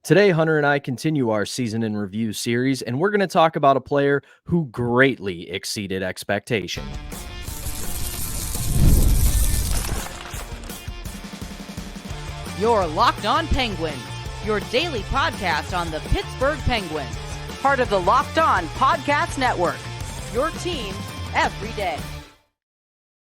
Today, Hunter and I continue our season in review series, and we're going to talk about a player who greatly exceeded expectation. You're Locked On Penguins, your daily podcast on the Pittsburgh Penguins, part of the Locked On Podcast Network, your team every day.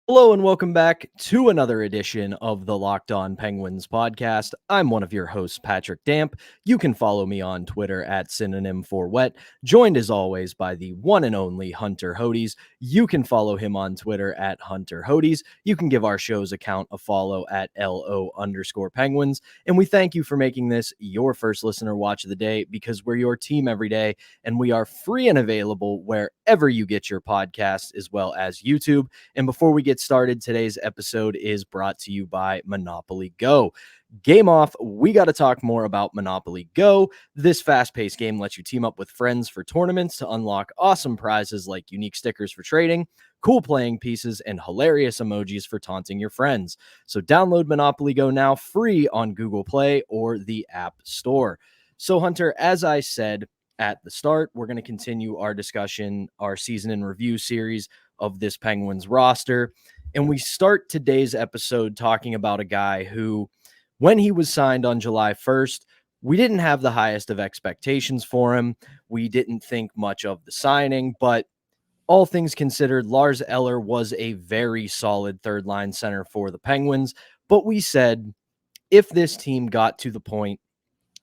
Hello and welcome back to another edition of the Locked On Penguins podcast. I'm one of your hosts, Patrick Damp. You can follow me on Twitter at synonym4wet, joined as always by the one and only Hunter Hodes. You can follow him on Twitter at Hunter Hodes. You can give our show's account a follow at LO_Penguins. And we thank you for making this your first listener watch of the day, because we're your team every day and we are free and available wherever you get your podcasts as well as YouTube. And before we get started, today's episode is brought to you by Monopoly Go. Game off, we got to talk more about Monopoly Go. This fast-paced game lets you team up with friends for tournaments to unlock awesome prizes like unique stickers for trading, cool playing pieces, and hilarious emojis for taunting your friends. So download Monopoly Go now, free on Google Play or the App Store. So Hunter, as I said at the start, we're going to continue our discussion, our season in review series of this Penguins roster. And we start today's episode talking about a guy who, when he was signed on July 1st, we didn't have the highest of expectations for him. We didn't think much of the signing, but all things considered, Lars Eller was a very solid third line center for the Penguins. But we said, if this team got to the point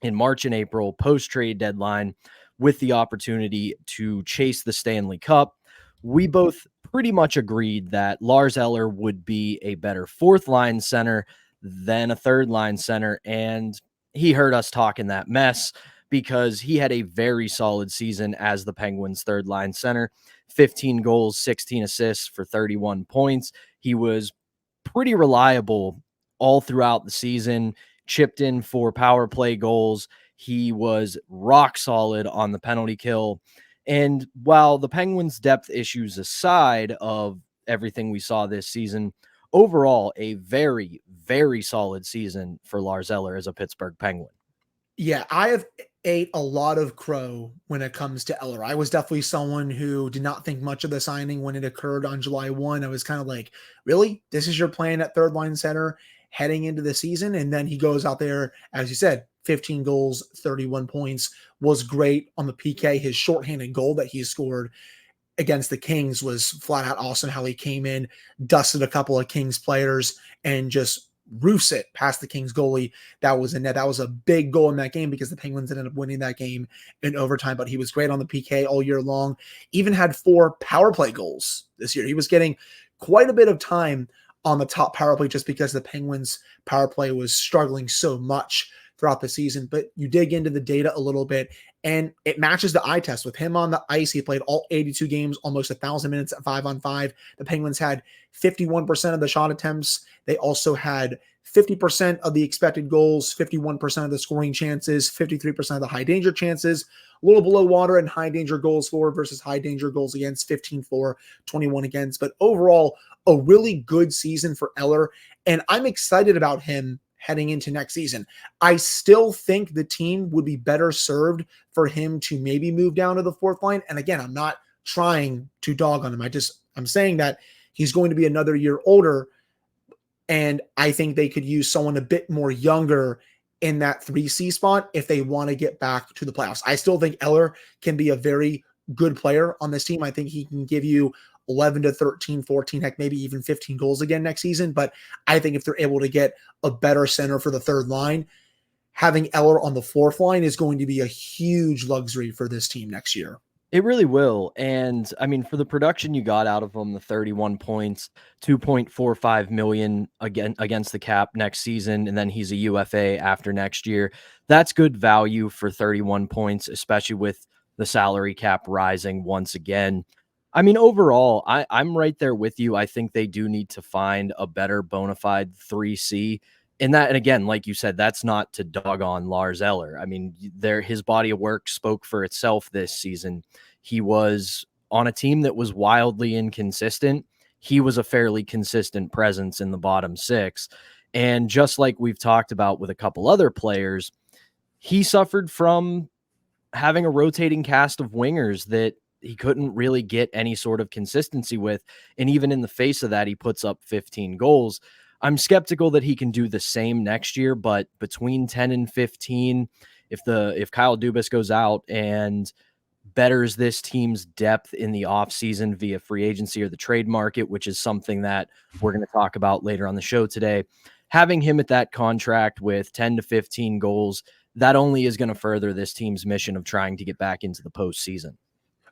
in March and April, post-trade deadline, with the opportunity to chase the Stanley Cup, we both pretty much agreed that Lars Eller would be a better fourth line center than a third line center. And he heard us talking that mess because he had a very solid season as the Penguins third line center, 15 goals, 16 assists for 31 points. He was pretty reliable all throughout the season, chipped in for power play goals. He was rock solid on the penalty kill. And while the Penguins' depth issues aside of everything we saw this season, overall, a very, very solid season for Lars Eller as a Pittsburgh Penguin. Yeah, I have ate a lot of crow when it comes to Eller. I was definitely someone who did not think much of the signing when it occurred on July 1. I was kind of like, really? This is your plan at third line center heading into the season? And then he goes out there, as you said, 15 goals, 31 points, was great on the PK. His shorthanded goal that he scored against the Kings was flat out awesome. How he came in, dusted a couple of Kings players, and just roofs it past the Kings goalie. That was a net. That was a big goal in that game because the Penguins ended up winning that game in overtime, but he was great on the PK all year long. Even had 4 power play goals this year. He was getting quite a bit of time on the top power play just because the Penguins power play was struggling so much throughout the season. But you dig into the data a little bit and it matches the eye test. With him on the ice, he played all 82 games, almost 1,000 minutes at 5-on-5. The Penguins had 51% of the shot attempts. They also had 50% of the expected goals, 51% of the scoring chances, 53% of the high danger chances, a little below water in high danger goals for versus high danger goals against, 15 for, 21 against. But overall, a really good season for Eller. And I'm excited about him heading into next season. I still think the team would be better served for him to maybe move down to the fourth line. And again, I'm not trying to dog on him. I'm saying that he's going to be another year older. And I think they could use someone a bit more younger in that 3C spot if they want to get back to the playoffs. I still think Eller can be a very good player on this team. I think he can give you 11 to 13, 14, heck, maybe even 15 goals again next season. But I think if they're able to get a better center for the third line, having Eller on the fourth line is going to be a huge luxury for this team next year. It really will. And I mean, for the production you got out of him, the 31 points, 2.45 million against the cap next season, and then he's a UFA after next year. That's good value for 31 points, especially with the salary cap rising once again. I mean, overall, I'm right there with you. I think they do need to find a better bona fide 3C in that. And again, like you said, that's not to dog on Lars Eller. I mean, his body of work spoke for itself this season. He was on a team that was wildly inconsistent. He was a fairly consistent presence in the bottom six. And just like we've talked about with a couple other players, he suffered from having a rotating cast of wingers that he couldn't really get any sort of consistency with. And even in the face of that, he puts up 15 goals. I'm skeptical that he can do the same next year, but between 10 and 15, if Kyle Dubas goes out and betters this team's depth in the offseason via free agency or the trade market, which is something that we're going to talk about later on the show today, having him at that contract with 10 to 15 goals, that only is going to further this team's mission of trying to get back into the postseason.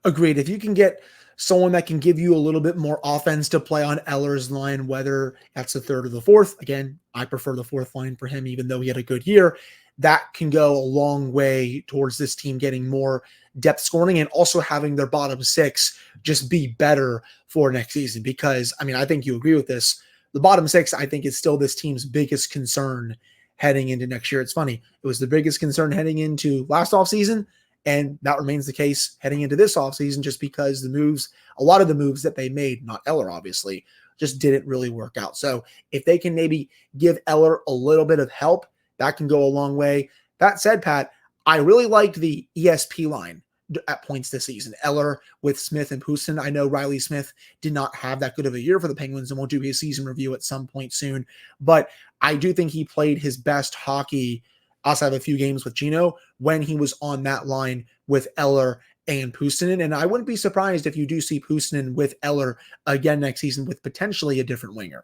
Agreed. If you can get someone that can give you a little bit more offense to play on Eller's line, whether that's the third or the fourth, again, I prefer the fourth line for him, even though he had a good year, that can go a long way towards this team getting more depth scoring and also having their bottom six just be better for next season. Because, I mean, I think you agree with this. The bottom six, I think, is still this team's biggest concern heading into next year. It's funny. It was the biggest concern heading into last offseason, and that remains the case heading into this offseason just because a lot of the moves that they made, not Eller obviously, just didn't really work out. So if they can maybe give Eller a little bit of help, that can go a long way. That said, Pat, I really liked the ESP line at points this season. Eller with Smith and Pustin. I know Riley Smith did not have that good of a year for the Penguins, and we'll do his season review at some point soon. But I do think he played his best hockey outside of a few games with Gino when he was on that line with Eller and Puustinen. And I wouldn't be surprised if you do see Puustinen with Eller again next season with potentially a different winger.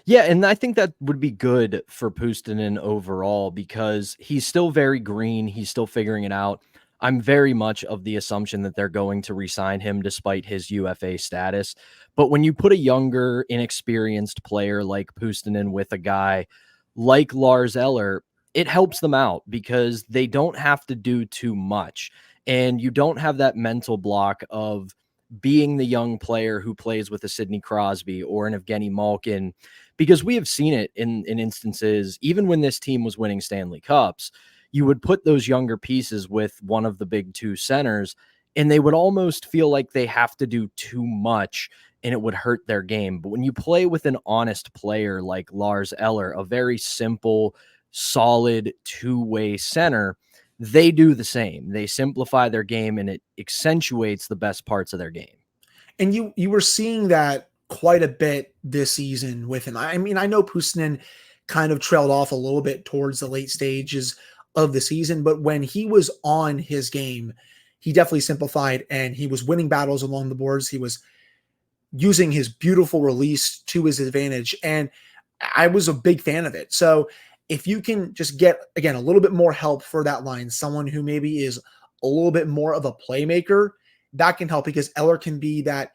Yeah, and I think that would be good for Puustinen overall because he's still very green. He's still figuring it out. I'm very much of the assumption that they're going to re-sign him despite his UFA status. But when you put a younger, inexperienced player like Puustinen with a guy like Lars Eller, it helps them out because they don't have to do too much. And you don't have that mental block of being the young player who plays with a Sidney Crosby or an Evgeny Malkin, because we have seen it in instances, even when this team was winning Stanley Cups, you would put those younger pieces with one of the big two centers, and they would almost feel like they have to do too much and it would hurt their game. But when you play with an honest player like Lars Eller, a very simple, solid two-way center, they do the same. They simplify their game and it accentuates the best parts of their game. And you were seeing that quite a bit this season with him. I mean, I know Puustinen kind of trailed off a little bit towards the late stages of the season, but when he was on his game, he definitely simplified and he was winning battles along the boards. He was using his beautiful release to his advantage, and I was a big fan of it. So if you can just get, again, a little bit more help for that line, someone who maybe is a little bit more of a playmaker, that can help because Eller can be that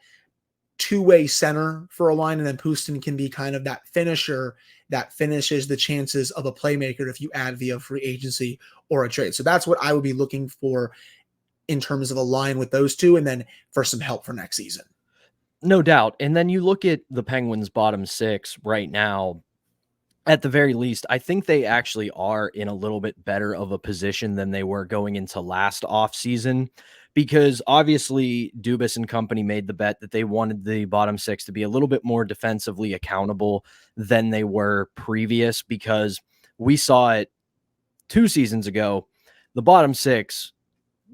two-way center for a line, and then Puustinen can be kind of that finisher that finishes the chances of a playmaker if you add via free agency or a trade. So that's what I would be looking for in terms of a line with those two, and then for some help for next season. No doubt. And then you look at the Penguins' bottom six right now, at the very least, I think they actually are in a little bit better of a position than they were going into last offseason, because obviously Dubas and company made the bet that they wanted the bottom six to be a little bit more defensively accountable than they were previous, because we saw it 2 seasons ago. The bottom six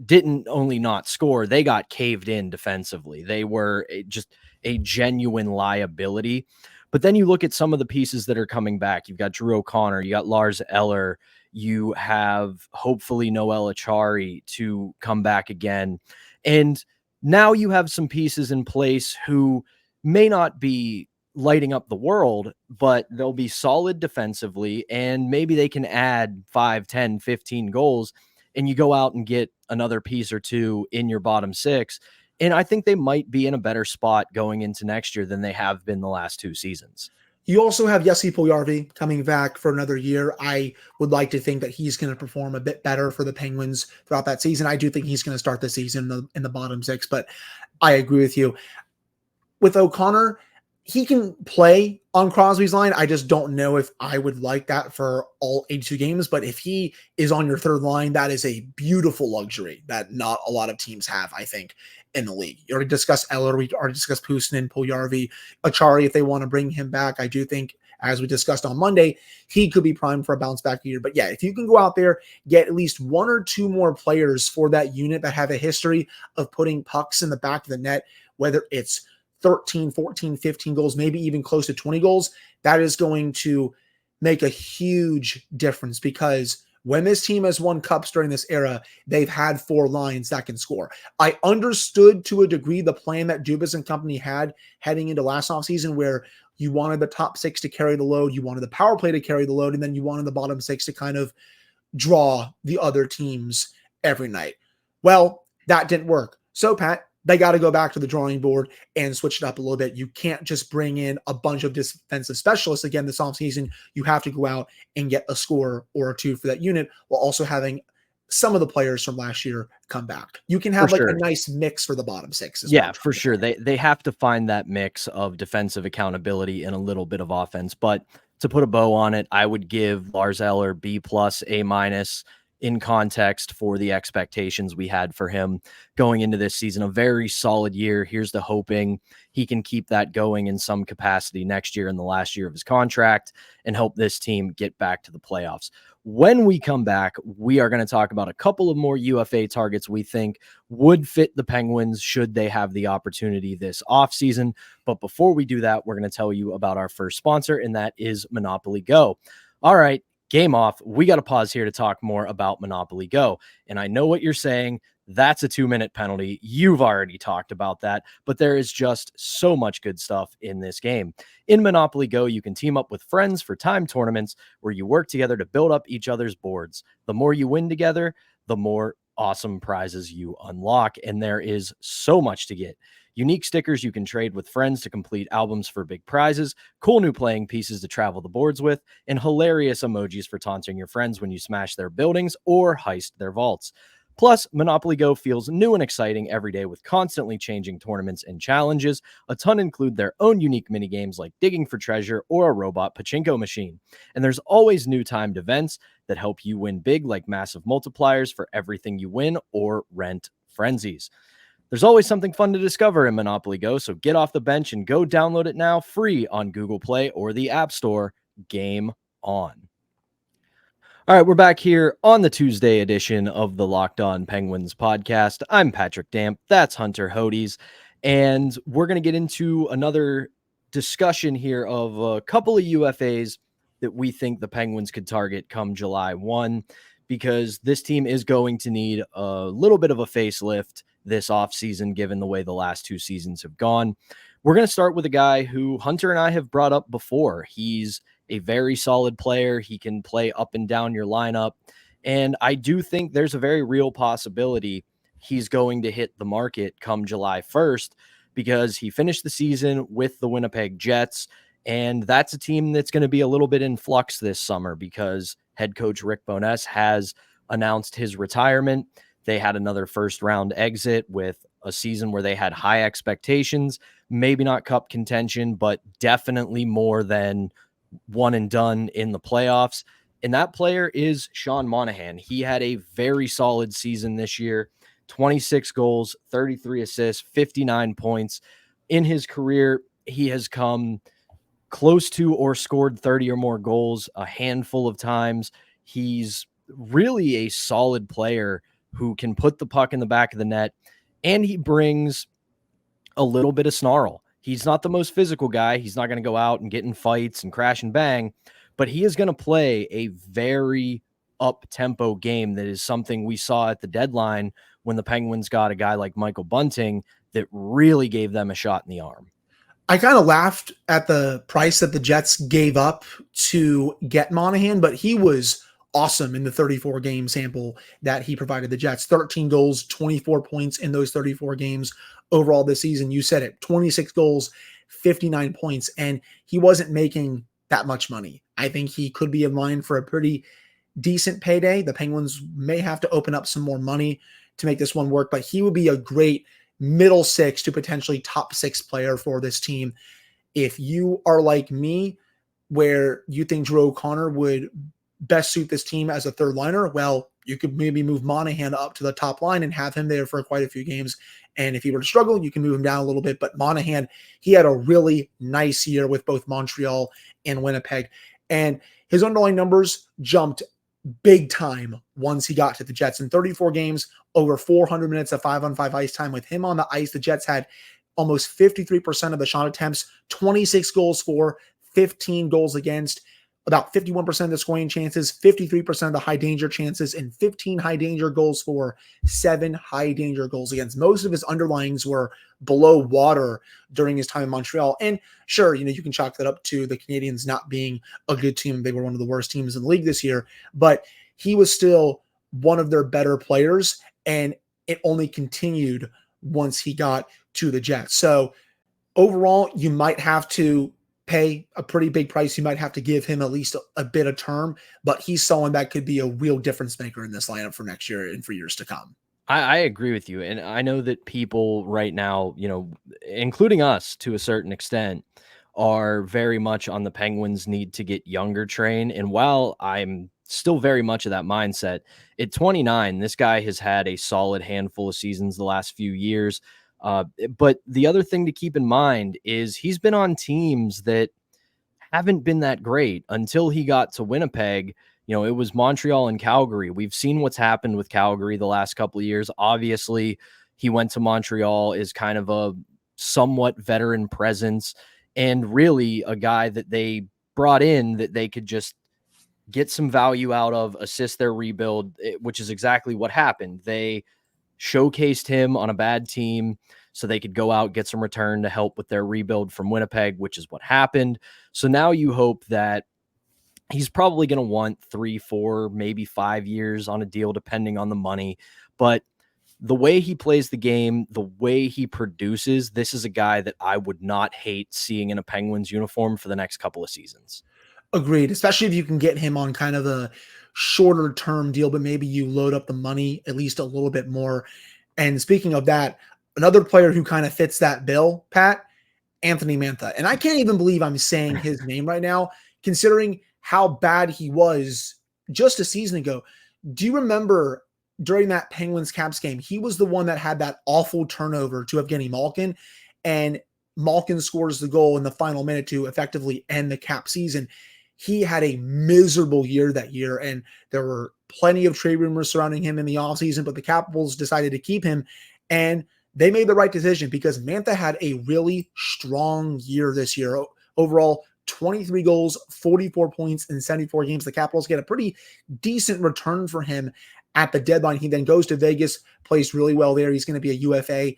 didn't only not score, they got caved in defensively. They were just a genuine liability. But then you look at some of the pieces that are coming back. You've got Drew O'Connor, you got Lars Eller, you have hopefully Noel Achari to come back again. And now you have some pieces in place who may not be lighting up the world, but they'll be solid defensively, and maybe they can add 5, 10, 15 goals, and you go out and get another piece or two in your bottom six. And I think they might be in a better spot going into next year than they have been the last 2 seasons. You also have Jesse Puljujarvi coming back for another year. I would like to think that he's going to perform a bit better for the Penguins throughout that season. I do think he's going to start the season in the bottom six, but I agree with you. With O'Connor, he can play on Crosby's line. I just don't know if I would like that for all 82 games. But if he is on your third line, that is a beautiful luxury that not a lot of teams have, I think, in the league. You already discussed Eller. We already discussed Puustinen, Puljujarvi, Achari, if they want to bring him back. I do think as we discussed on Monday, he could be primed for a bounce back year. But yeah, if you can go out there, get at least one or two more players for that unit that have a history of putting pucks in the back of the net, whether it's 13, 14, 15 goals, maybe even close to 20 goals, that is going to make a huge difference, because when this team has won cups during this era, they've had four lines that can score. I understood to a degree the plan that Dubas and company had heading into last offseason, where you wanted the top six to carry the load, you wanted the power play to carry the load, and then you wanted the bottom six to kind of draw the other teams every night. Well, that didn't work. So, Pat, they got to go back to the drawing board and switch it up a little bit. You can't just bring in a bunch of defensive specialists again this offseason. You have to go out and get a scorer or two for that unit, while also having some of the players from last year come back. You can have a nice mix for the bottom six. Yeah, for sure. They have to find that mix of defensive accountability and a little bit of offense. But to put a bow on it, I would give Lars Eller B+, A- in context for the expectations we had for him going into this season. A very solid year. Here's to hoping he can keep that going in some capacity next year in the last year of his contract and help this team get back to the playoffs. When we come back, we are going to talk about a couple of more UFA targets we think would fit the Penguins should they have the opportunity this offseason. But before we do that, we're going to tell you about our first sponsor, and that is Monopoly Go. All right, game off. We got to pause here to talk more about Monopoly Go. And I know what you're saying. That's a 2-minute penalty. You've already talked about that, but there is just so much good stuff in this game. In Monopoly Go, you can team up with friends for time tournaments where you work together to build up each other's boards. The more you win together, the more awesome prizes you unlock, and there is so much to get. Unique stickers you can trade with friends to complete albums for big prizes, cool new playing pieces to travel the boards with, and hilarious emojis for taunting your friends when you smash their buildings or heist their vaults. Plus, Monopoly Go feels new and exciting every day with constantly changing tournaments and challenges. A ton include their own unique minigames like digging for treasure or a robot pachinko machine. And there's always new timed events that help you win big, like massive multipliers for everything you win or rent frenzies. There's always something fun to discover in Monopoly Go, so get off the bench and go download it now free on Google Play or the App Store. Game on. All right, we're back here on the Tuesday edition of the Locked On Penguins podcast. I'm Patrick Damp. That's Hunter Hodes. And we're going to get into another discussion here of a couple of UFAs that we think the Penguins could target come July 1, because this team is going to need a little bit of a facelift this offseason, given the way the last two seasons have gone. We're going to start with a guy who Hunter and I have brought up before. He's a very solid player. He can play up and down your lineup. And I do think there's a very real possibility he's going to hit the market come July 1st, because he finished the season with the Winnipeg Jets. And that's a team that's going to be a little bit in flux this summer, because head coach Rick Bowness has announced his retirement. They had another first round exit with a season where they had high expectations, maybe not cup contention, but definitely more than one and done in the playoffs. And that player is Sean Monahan. He had a very solid season this year, 26 goals, 33 assists, 59 points. In his career, he has come close to or scored 30 or more goals a handful of times. He's really a solid player who can put the puck in the back of the net, and he brings a little bit of snarl. He's not the most physical guy. He's not going to go out and get in fights and crash and bang, but he is going to play a very up-tempo game. That is something we saw at the deadline when the Penguins got a guy like Michael Bunting that really gave them a shot in the arm. I kind of laughed at the price that the Jets gave up to get Monahan, but he was awesome in the 34 game sample that he provided the Jets. 13 goals, 24 points in those 34 games overall this season. You said it, 26 goals, 59 points, and he wasn't making that much money. I think he could be in line for a pretty decent payday. The Penguins may have to open up some more money to make this one work, but he would be a great middle six to potentially top six player for this team. If you are like me, where you think Drew O'Connor would best suit this team as a third liner, well, you could maybe move Monahan up to the top line and have him there for quite a few games. And if he were to struggle, you can move him down a little bit. But Monahan, he had a really nice year with both Montreal and Winnipeg. And his underlying numbers jumped big time once he got to the Jets. In 34 games, over 400 minutes of 5-on-5 ice time with him on the ice, the Jets had almost 53% of the shot attempts, 26 goals for, 15 goals against, about 51% of the scoring chances, 53% of the high danger chances, and 15 high danger goals for, 7 high danger goals against. Most of his underlyings were below water during his time in Montreal. And sure, you can chalk that up to the Canadiens not being a good team. They were one of the worst teams in the league this year, but he was still one of their better players, and it only continued once he got to the Jets. So overall, you might have to pay a pretty big price. You might have to give him at least a bit of term, but he's someone that could be a real difference maker in this lineup for next year and for years to come. I agree with you. And I know that people right now, including us to a certain extent, are very much on the Penguins need to get younger train. And while I'm still very much of that mindset, at 29, this guy has had a solid handful of seasons the last few years. But the other thing to keep in mind is he's been on teams that haven't been that great until he got to Winnipeg. It was Montreal and Calgary. We've seen what's happened with Calgary the last couple of years. Obviously, he went to Montreal as kind of a somewhat veteran presence and really a guy that they brought in that they could just get some value out of, assist their rebuild, which is exactly what happened. They showcased him on a bad team so they could go out, get some return to help with their rebuild from Winnipeg, which is what happened. So now you hope that he's probably going to want 3, 4, maybe 5 years on a deal, depending on the money. But the way he plays the game, the way he produces, this is a guy that I would not hate seeing in a Penguins uniform for the next couple of seasons. Agreed, especially if you can get him on kind of a shorter term deal, but maybe you load up the money at least a little bit more. And speaking of that, another player who kind of fits that bill, Pat, Anthony Mantha. And I can't even believe I'm saying his name right now, considering how bad he was just a season ago. Do you remember during that Penguins Caps game, he was the one that had that awful turnover to Evgeny Malkin, and Malkin scores the goal in the final minute to effectively end the Cap season. He had a miserable year that year, and there were plenty of trade rumors surrounding him in the offseason, but the Capitals decided to keep him, and they made the right decision because Mantha had a really strong year this year. Overall, 23 goals, 44 points in 74 games. The Capitals get a pretty decent return for him at the deadline. He then goes to Vegas, plays really well there. He's going to be a UFA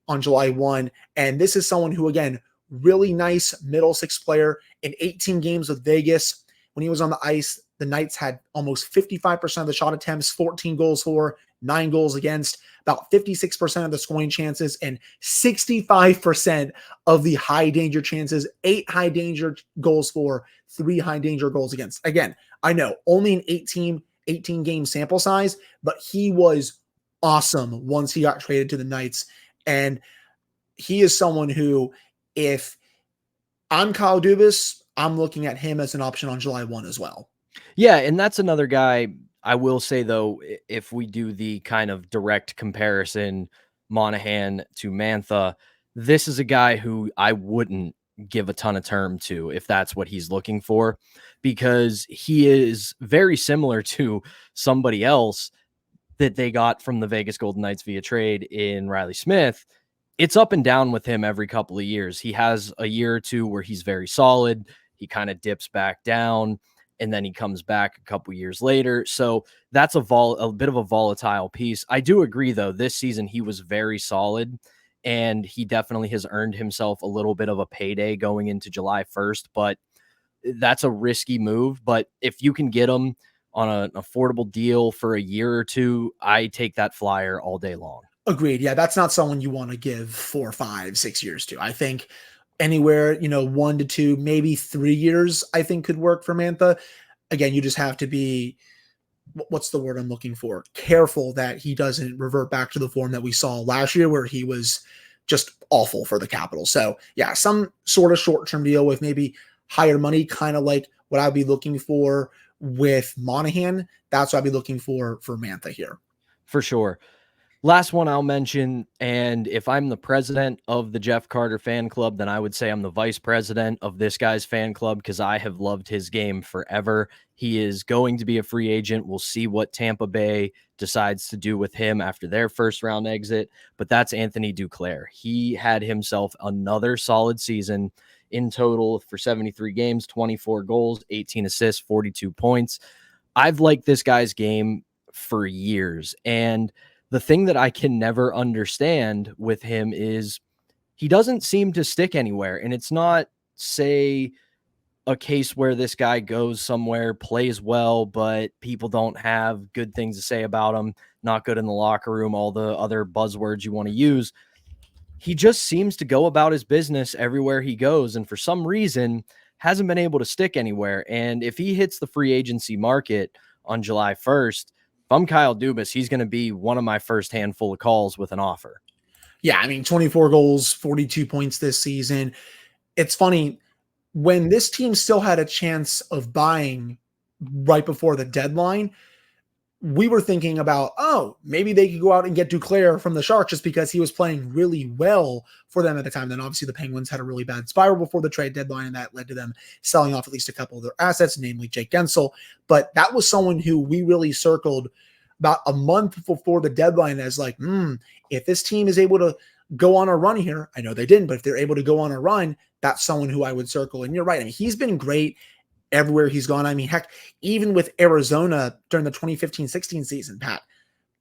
on July 1. And this is someone who, again, really nice middle six player. In 18 games with Vegas, when he was on the ice, the Knights had almost 55% of the shot attempts, 14 goals for, 9 goals against, about 56% of the scoring chances, and 65% of the high danger chances, 8 high danger goals for, 3 high danger goals against. Again, I know only an 18 game sample size, but he was awesome once he got traded to the Knights. And he is someone who, if I'm Kyle Dubas, I'm looking at him as an option on July 1 as well. Yeah, and that's another guy. I will say, though, if we do the kind of direct comparison, Monahan to Mantha, this is a guy who I wouldn't give a ton of term to if that's what he's looking for, because he is very similar to somebody else that they got from the Vegas Golden Knights via trade in Riley Smith. It's up and down with him every couple of years. He has a year or two where he's very solid. He kind of dips back down, and then he comes back a couple years later. So that's a bit of a volatile piece. I do agree, though, this season he was very solid, and he definitely has earned himself a little bit of a payday going into July 1st, but that's a risky move. But if you can get him on an affordable deal for a year or two, I take that flyer all day long. Agreed. Yeah, that's not someone you want to give 4, 5, 6 years to. I think anywhere, 1 to 2, maybe 3 years, I think could work for Mantha. Again, you just have to be, what's the word I'm looking for? Careful that he doesn't revert back to the form that we saw last year where he was just awful for the Capitals. So yeah, some sort of short-term deal with maybe higher money, kind of like what I'd be looking for with Monahan, that's what I'd be looking for Mantha here. For sure. Last one I'll mention, and if I'm the president of the Jeff Carter fan club, then I would say I'm the vice president of this guy's fan club because I have loved his game forever. He is going to be a free agent. We'll see what Tampa Bay decides to do with him after their first round exit, but that's Anthony Duclair. He had himself another solid season in total for 73 games, 24 goals, 18 assists, 42 points. I've liked this guy's game for years, and the thing that I can never understand with him is he doesn't seem to stick anywhere. And it's not, say, a case where this guy goes somewhere, plays well, but people don't have good things to say about him, not good in the locker room, all the other buzzwords you want to use. He just seems to go about his business everywhere he goes, and for some reason hasn't been able to stick anywhere. And if he hits the free agency market on July 1st, if I'm Kyle Dubas, he's going to be one of my first handful of calls with an offer. Yeah, I mean, 24 goals, 42 points this season. It's funny, when this team still had a chance of buying right before the deadline, we were thinking about, oh, maybe they could go out and get Duclair from the Sharks just because he was playing really well for them at the time. Then obviously the Penguins had a really bad spiral before the trade deadline, and that led to them selling off at least a couple of their assets, namely Jake Gensel. But that was someone who we really circled about a month before the deadline as like, if this team is able to go on a run here, I know they didn't, but if they're able to go on a run, that's someone who I would circle. And you're right. I mean, he's been great everywhere he's gone. I mean, heck, even with Arizona during the 2015-16 season, Pat,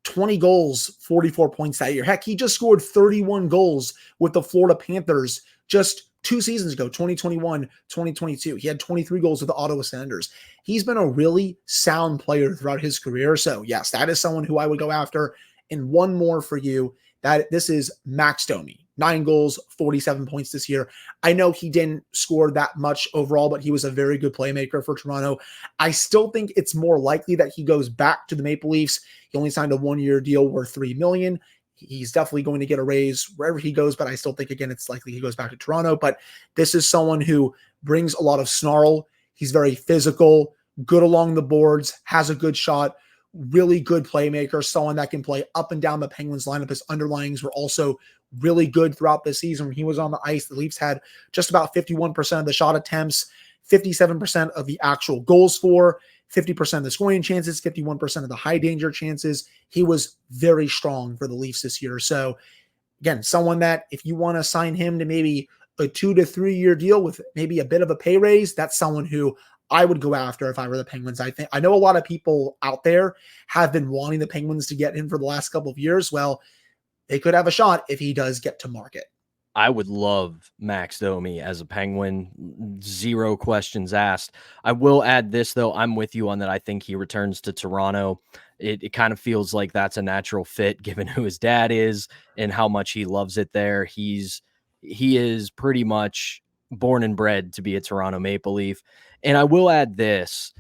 20 goals, 44 points that year. Heck, he just scored 31 goals with the Florida Panthers just 2 seasons ago, 2021, 2022. He had 23 goals with the Ottawa Senators. He's been a really sound player throughout his career. So yes, that is someone who I would go after. And one more for you, that this is Max Domi. 9 goals, 47 points this year. I know he didn't score that much overall, but he was a very good playmaker for Toronto. I still think it's more likely that he goes back to the Maple Leafs. He only signed a 1-year deal worth $3 million. He's definitely going to get a raise wherever he goes, but I still think, again, it's likely he goes back to Toronto. But this is someone who brings a lot of snarl. He's very physical, good along the boards, has a good shot, really good playmaker, someone that can play up and down the Penguins lineup. His underlings were also really good throughout the season. When he was on the ice, the Leafs had just about 51% of the shot attempts, 57% of the actual goals for, 50% of the scoring chances, 51% of the high danger chances. He was very strong for the Leafs this year. So again, someone that if you want to sign him to maybe a 2 to 3 year deal with maybe a bit of a pay raise, that's someone who I would go after if I were the Penguins. I know a lot of people out there have been wanting the Penguins to get him for the last couple of years. Well, they could have a shot if he does get to market. I would love Max Domi as a Penguin. 0 questions asked. I will add this, though. I'm with you on that. I think he returns to Toronto. It kind of feels like that's a natural fit given who his dad is and how much he loves it there. He is pretty much born and bred to be a Toronto Maple Leaf. And I will add this.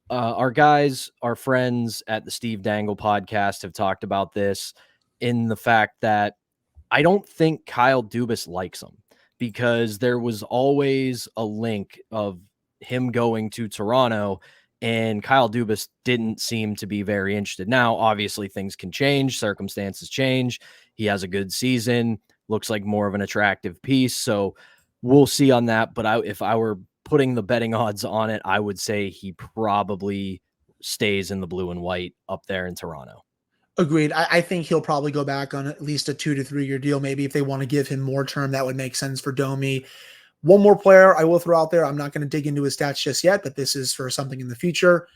Our guys, our friends at the Steve Dangle podcast have talked about this in the fact that I don't think Kyle Dubas likes him because there was always a link of him going to Toronto, and Kyle Dubas didn't seem to be very interested. Now, obviously, things can change. Circumstances change. He has a good season. Looks like more of an attractive piece. So we'll see on that. But if I were putting the betting odds on it, I would say he probably stays in the blue and white up there in Toronto. Agreed. I think he'll probably go back on at least a 2 to 3 year deal. Maybe if they want to give him more term, that would make sense for Domi. One more player I will throw out there. I'm not going to dig into his stats just yet, but this is for something in the future.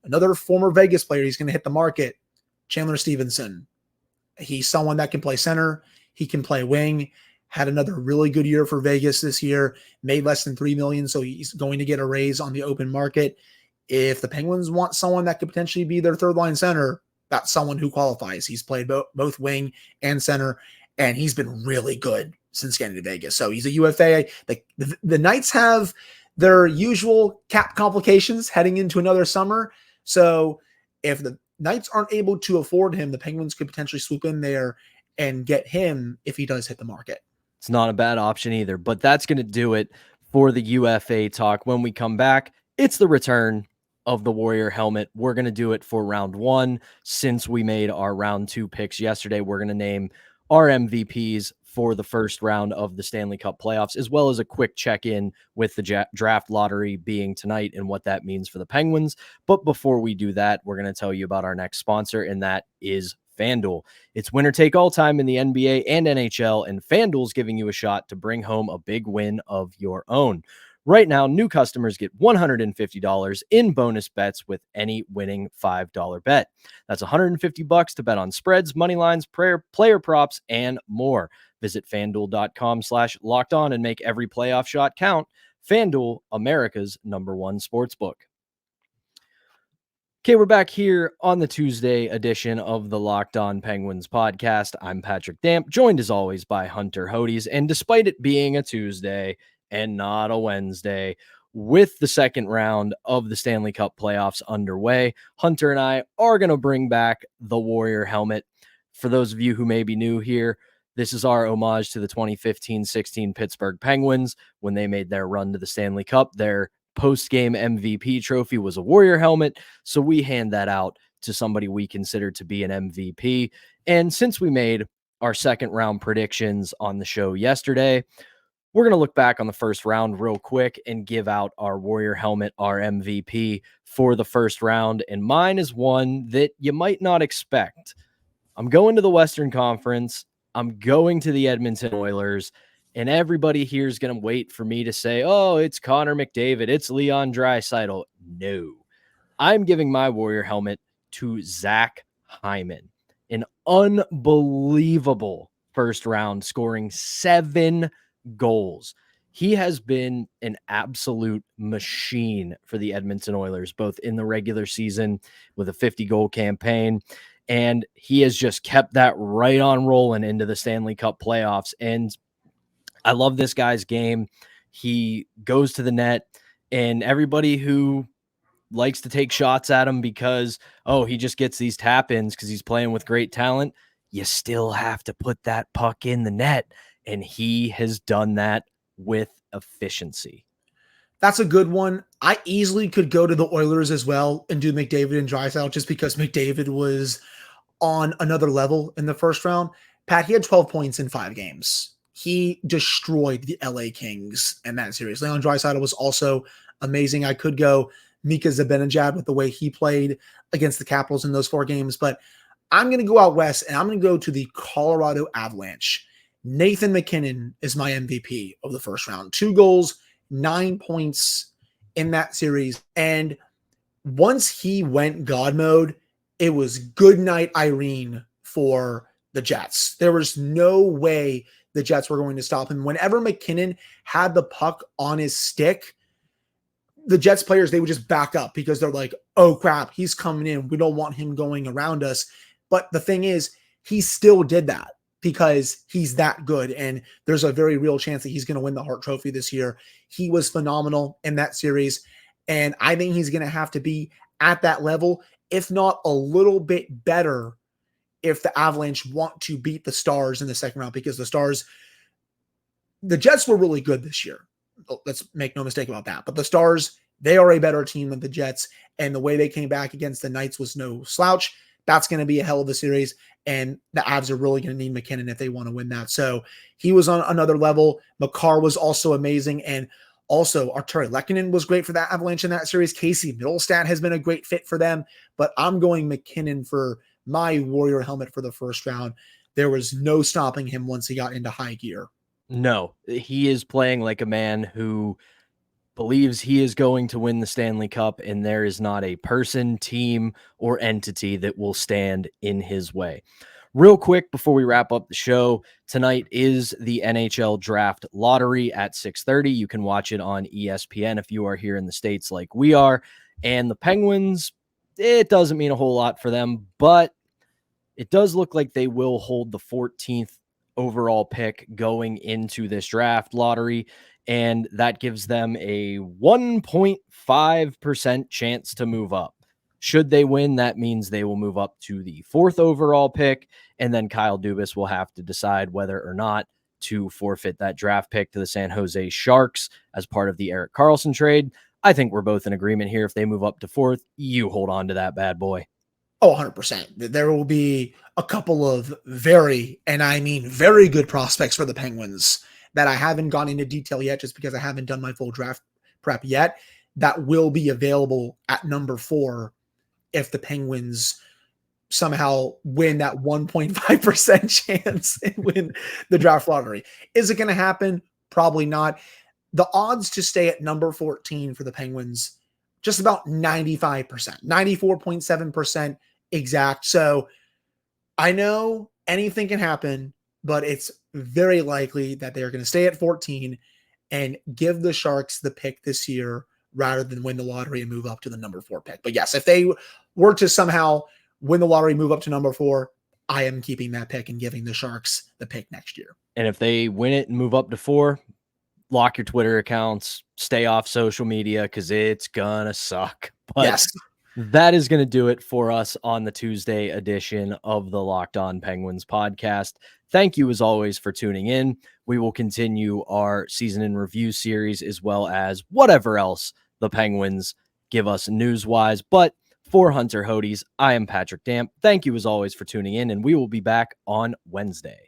Another former Vegas player. He's going to hit the market. Chandler Stevenson. He's someone that can play center. He can play wing. Had another really good year for Vegas this year. Made less than $3 million, so he's going to get a raise on the open market. If the Penguins want someone that could potentially be their third line center, that's someone who qualifies. He's played both wing and center, and he's been really good since getting to Vegas. So he's a UFA. The Knights have their usual cap complications heading into another summer. So if the Knights aren't able to afford him, the Penguins could potentially swoop in there and get him if he does hit the market. It's not a bad option either, but that's going to do it for the UFA talk. When we come back, it's the return of the Warrior helmet. We're going to do it for round 1. Since we made our round 2 picks yesterday, we're going to name our MVPs for the first round of the Stanley Cup playoffs, as well as a quick check-in with the draft lottery being tonight and what that means for the Penguins. But before we do that, we're going to tell you about our next sponsor, and that is FanDuel. It's winner take all time in the NBA and NHL, and FanDuel's giving you a shot to bring home a big win of your own. Right now, new customers get $150 in bonus bets with any winning $5 bet. That's $150 to bet on spreads, money lines, player props, and more. Visit FanDuel.com/lockedon and make every playoff shot count. FanDuel, America's #1 sportsbook. Okay, we're back here on the Tuesday edition of the Locked On Penguins podcast. I'm Patrick Damp, joined as always by Hunter Hodes. And despite it being a Tuesday and not a Wednesday, with the second round of the Stanley Cup playoffs underway, Hunter and I are going to bring back the Warrior helmet. For those of you who may be new here, this is our homage to the 2015-16 Pittsburgh Penguins when they made their run to the Stanley Cup. Their post-game MVP trophy was a Warrior helmet, so we hand that out to somebody we consider to be an MVP. And since we made our second round predictions on the show yesterday, we're going to look back on the first round real quick and give out our Warrior helmet, our MVP for the first round. And mine is one that you might not expect. I'm going to the Western Conference. I'm going to the Edmonton Oilers. And everybody here is going to wait for me to say, oh, it's Connor McDavid, it's Leon Draisaitl. No, I'm giving my Warrior helmet to Zach Hyman. An unbelievable first round, scoring 7 goals. He has been an absolute machine for the Edmonton Oilers, both in the regular season with a 50-goal campaign, and he has just kept that right on rolling into the Stanley Cup playoffs. And I love this guy's game. He goes to the net, and everybody who likes to take shots at him because, oh, he just gets these tap-ins because he's playing with great talent, you still have to put that puck in the net, and he has done that with efficiency. That's a good one. I easily could go to the Oilers as well and do McDavid and Draisaitl just because McDavid was on another level in the first round. Pat, he had 12 points in 5 games. He destroyed the LA Kings in that series. Leon Draisaitl was also amazing. I could go Mika Zibanejad with the way he played against the Capitals in those 4 games, but I'm going to go out west and I'm going to go to the Colorado Avalanche. Nathan MacKinnon is my MVP of the first round. 2 goals, 9 points in that series. And once he went God mode, it was good night Irene for the Jets. There was no way the Jets were going to stop him. Whenever McKinnon had the puck on his stick, the Jets players, they would just back up because they're like, oh crap, he's coming in. We don't want him going around us. But the thing is, he still did that because he's that good. And there's a very real chance that he's going to win the Hart Trophy this year. He was phenomenal in that series. And I think he's going to have to be at that level, if not a little bit better, if the Avalanche want to beat the Stars in the second round, because the Jets were really good this year. Let's make no mistake about that. But the Stars, they are a better team than the Jets. And the way they came back against the Knights was no slouch. That's going to be a hell of a series. And the Avs are really going to need McKinnon if they want to win that. So he was on another level. Makar was also amazing. And also Arturi Lehkonen was great for that Avalanche in that series. Casey Middlestat has been a great fit for them. But I'm going McKinnon for my Warrior helmet for the first round. There was no stopping him once he got into high gear. No, he is playing like a man who believes he is going to win the Stanley Cup, and there is not a person, team, or entity that will stand in his way. Real quick, before we wrap up the show, tonight is the NHL Draft Lottery at 6:30. You can watch it on ESPN if you are here in the States like we are. And the Penguins, it doesn't mean a whole lot for them, but it does look like they will hold the 14th overall pick going into this draft lottery, and that gives them a 1.5% chance to move up. Should they win, that means they will move up to the 4th overall pick, and then Kyle Dubas will have to decide whether or not to forfeit that draft pick to the San Jose Sharks as part of the Erik Karlsson trade. I think we're both in agreement here. If they move up to 4th, you hold on to that bad boy. Oh, 100%. There will be a couple of very, and I mean very good prospects for the Penguins that I haven't gone into detail yet just because I haven't done my full draft prep yet that will be available at number 4 if the Penguins somehow win that 1.5% chance and win the draft lottery. Is it going to happen? Probably not. The odds to stay at number 14 for the Penguins, just about 95%, 94.7% exact. So I know anything can happen, but it's very likely that they are going to stay at 14 and give the Sharks the pick this year rather than win the lottery and move up to the number 4 pick. But yes, if they were to somehow win the lottery, move up to number 4, I am keeping that pick and giving the Sharks the pick next year. And if they win it and move up to 4, lock your Twitter accounts, stay off social media because it's gonna suck. But yes, that is going to do it for us on the Tuesday edition of the Locked On Penguins podcast. Thank you, as always, for tuning in. We will continue our season in review series as well as whatever else the Penguins give us news-wise. But for Hunter Hodes, I am Patrick Damp. Thank you, as always, for tuning in, and we will be back on Wednesday.